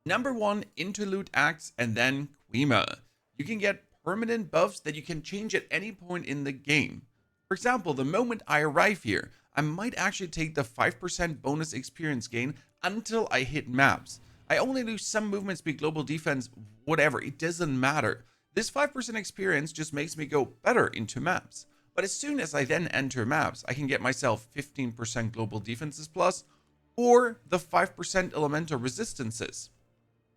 Number 1, Interlude Acts, and then Qimah. You can get permanent buffs that you can change at any point in the game. For example, the moment I arrive here, I might actually take the 5% bonus experience gain until I hit maps. I only lose some movement speed, global defense, whatever, it doesn't matter. This 5% experience just makes me go better into maps. But as soon as I then enter maps, I can get myself 15% global defenses plus, or the 5% elemental resistances.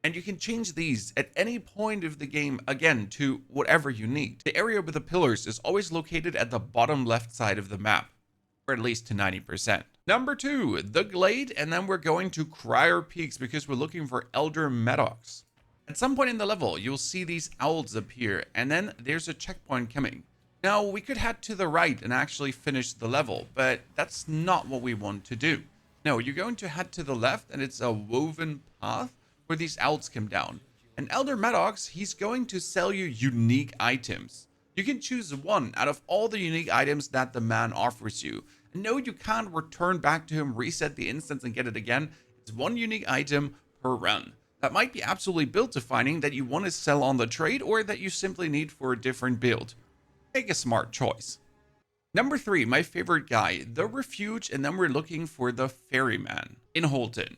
And you can change these at any point of the game, again, to whatever you need. The area with the pillars is always located at the bottom left side of the map, or at least to 90%. Number 2, the Glade, and then we're going to Crier Peaks because we're looking for Elder Madox. At some point in the level, you'll see these owls appear, and then there's a checkpoint coming. Now, we could head to the right and actually finish the level, but that's not what we want to do. No, you're going to head to the left, and it's a woven path where these owls come down. And Elder Madox, he's going to sell you unique items. You can choose one out of all the unique items that the man offers you. And no, you can't return back to him, reset the instance, and get it again. It's one unique item per run. That might be absolutely build defining that you want to sell on the trade or that you simply need for a different build. Make a smart choice. Number 3, my favorite guy, the Refuge, and then we're looking for the Ferryman in Holton.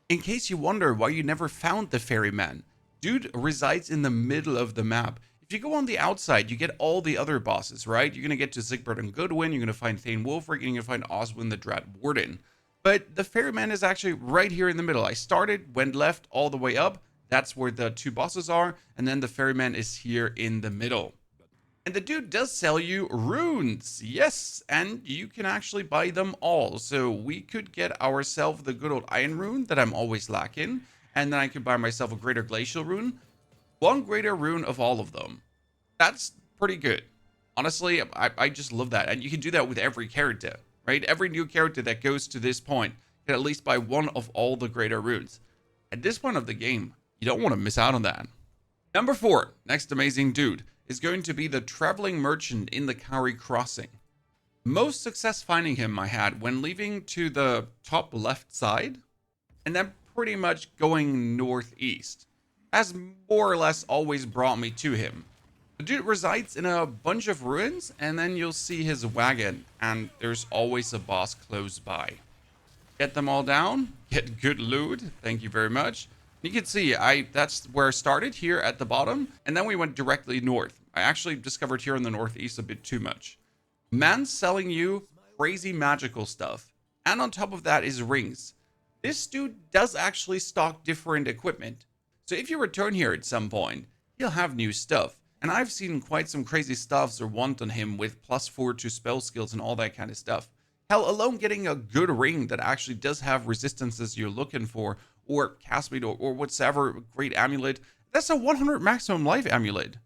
In case you wonder why you never found the Ferryman, dude resides in the middle of the map. If you go on the outside, you get all the other bosses, right? You're going to get to Sigbert and Goodwin, you're going to find Thane Wolfric, and you're going to find Oswin the Dread Warden. But the Ferryman is actually right here in the middle. I started, went left all the way up. That's where the 2 bosses are. And then the Ferryman is here in the middle. And the dude does sell you runes, yes, and you can actually buy them all. So we could get ourselves the good old iron rune that I'm always lacking, and then I could buy myself a greater glacial rune. 1 greater rune of all of them. That's pretty good. Honestly, I just love that. And you can do that with every character, right? Every new character that goes to this point can at least buy 1 of all the greater runes. At this point of the game, you don't want to miss out on that. Number 4, next amazing dude, is going to be the traveling merchant in the Kari Crossing. Most success finding him I had when leaving to the top left side and then pretty much going northeast. Has more or less always brought me to him. The dude resides in a bunch of ruins, and then you'll see his wagon, and there's always a boss close by. Get them all down, get good loot, thank you very much. You can see that's where I started here at the bottom, and then we went directly north. I actually discovered here in the northeast a bit too much. Man's selling you crazy magical stuff, and on top of that is rings. This dude does actually stock different equipment. So if you return here at some point, he'll have new stuff. And I've seen quite some crazy stuffs or want on him with +4 to spell skills and all that kind of stuff. Hell, alone getting a good ring that actually does have resistances you're looking for, or cast speed, or whatever great amulet. That's a 100 maximum life amulet.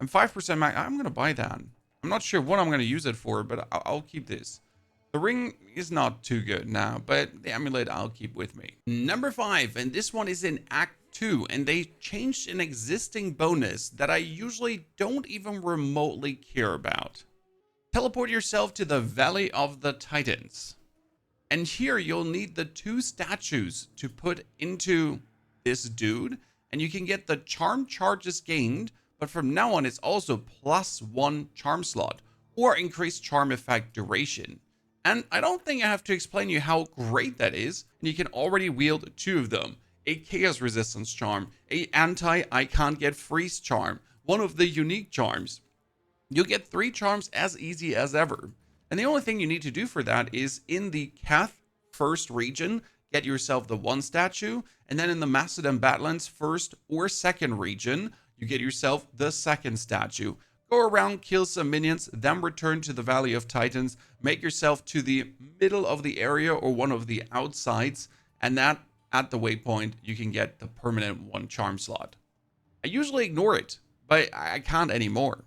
I'm 5% max. I'm going to buy that. I'm not sure what I'm going to use it for, but I'll keep this. The ring is not too good now, but the amulet I'll keep with me. Number 5, and this one is in Act 2, and they changed an existing bonus that I usually don't even remotely care about. Teleport yourself to the Valley of the Titans. And here you'll need the 2 statues to put into this dude, and you can get the charm charges gained, but from now on it's also +1 charm slot, or increased charm effect duration. And I don't think I have to explain you how great that is, and you can already wield 2 of them. A chaos resistance charm, a I can't get freeze charm, one of the unique charms. You'll get 3 charms as easy as ever. And the only thing you need to do for that is in the Cath first region, get yourself the 1 statue, and then in the Macedon Badlands first or second region, you get yourself the 2nd statue. Go around, kill some minions, then return to the Valley of Titans, make yourself to the middle of the area or one of the outsides, and that at the waypoint, you can get the permanent 1 charm slot. I usually ignore it, but I can't anymore.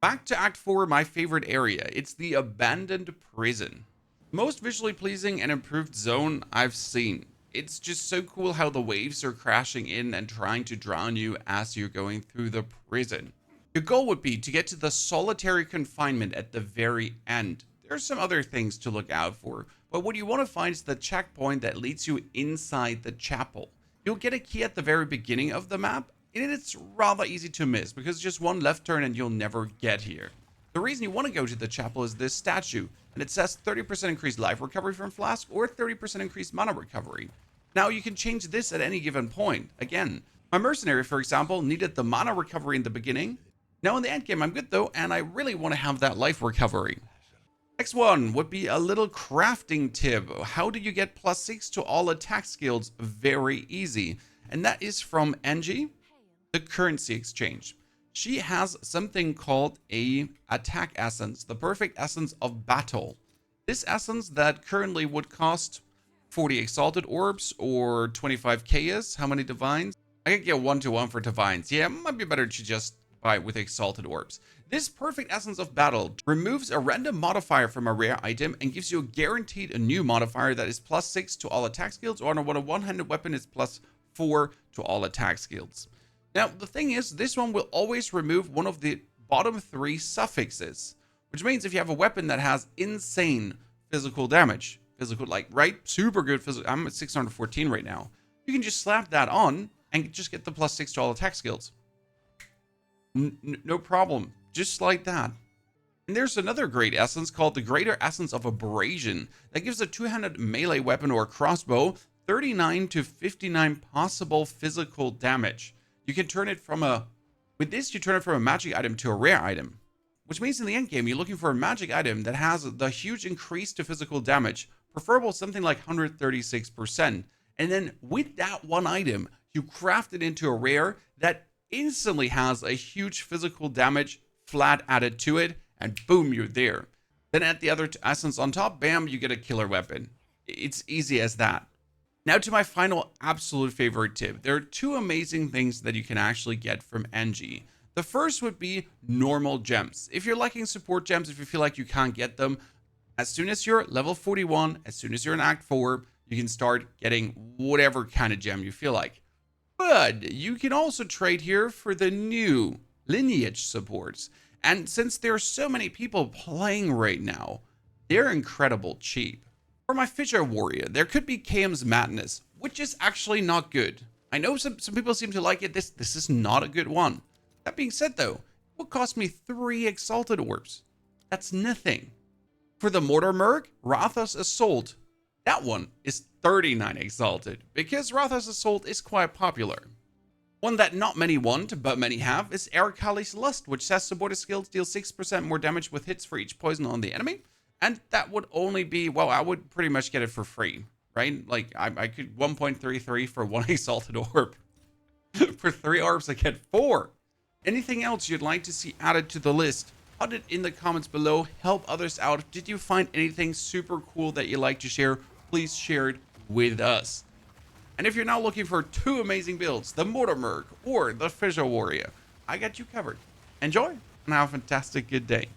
Back to Act 4, my favorite area. It's the Abandoned Prison. Most visually pleasing and improved zone I've seen. It's just so cool how the waves are crashing in and trying to drown you as you're going through the prison. Your goal would be to get to the solitary confinement at the very end. There's some other things to look out for, but what you want to find is the checkpoint that leads you inside the chapel. You'll get a key at the very beginning of the map, and it's rather easy to miss because just one left turn and you'll never get here. The reason you want to go to the chapel is this statue, and it says 30% increased life recovery from flask or 30% increased mana recovery. Now you can change this at any given point. Again, my mercenary, for example, needed the mana recovery in the beginning. Now in the end game I'm good though, and I really want to have that life recovery. Next one would be a little crafting tip. How do you get +6 to all attack skills? Very easy. And that is from Angie, the currency exchange. She has something called a attack essence, the perfect essence of battle. This essence that currently would cost 40 exalted orbs or 25 chaos. How many divines? I could get 1-to-1 for divines. Yeah, it might be better to just buy it with exalted orbs. This perfect essence of battle removes a random modifier from a rare item and gives you a guaranteed a new modifier that is +6 to all attack skills, or on a one-handed weapon is +4 to all attack skills. Now, the thing is, this one will always remove one of the bottom 3 suffixes, which means if you have a weapon that has insane physical damage, right? Super good physical. I'm at 614 right now. You can just slap that on and just get the +6 to all attack skills. No problem. Just like that. And there's another great essence called the Greater Essence of Abrasion that gives a two-handed melee weapon or crossbow 39 to 59 possible physical damage. You can turn it from with this you turn it from a magic item to a rare item, which means in the end game you're looking for a magic item that has the huge increase to physical damage, preferable something like 136%. And then with that one item, you craft it into a rare that instantly has a huge physical damage flat added to it, and boom, you're there. Then add the other essence on top, bam, you get a killer weapon. It's easy as that. Now to my final absolute favorite tip. There are 2 amazing things that you can actually get from Angie. The first would be normal gems. If you're lacking support gems, if you feel like you can't get them, as soon as you're level 41, as soon as you're in Act 4, you can start getting whatever kind of gem you feel like. But you can also trade here for the new Lineage supports. And since there are so many people playing right now, they're incredible cheap. For my Fisher Warrior, there could be KM's Madness, which is actually not good. I know some people seem to like it. This is not a good one. That being said though, it will cost me 3 exalted orbs. That's nothing. For the Mortar Merc, Ratha's Assault, that one is 39 exalted, because Ratha's Assault is quite popular. One that not many want, but many have, is Arakali's Lust, which says supported skills deal 6% more damage with hits for each poison on the enemy. And that would only be, well, I would pretty much get it for free, right? Like, I could 1.33 for 1 exalted orb. For 3 orbs, I get 4. Anything else you'd like to see added to the list? Put it in the comments below. Help others out. Did you find anything super cool that you'd like to share? Please share it with us. And if you're now looking for 2 amazing builds, the Mortar Merc or the Fisher Warrior, I got you covered. Enjoy and have a fantastic good day.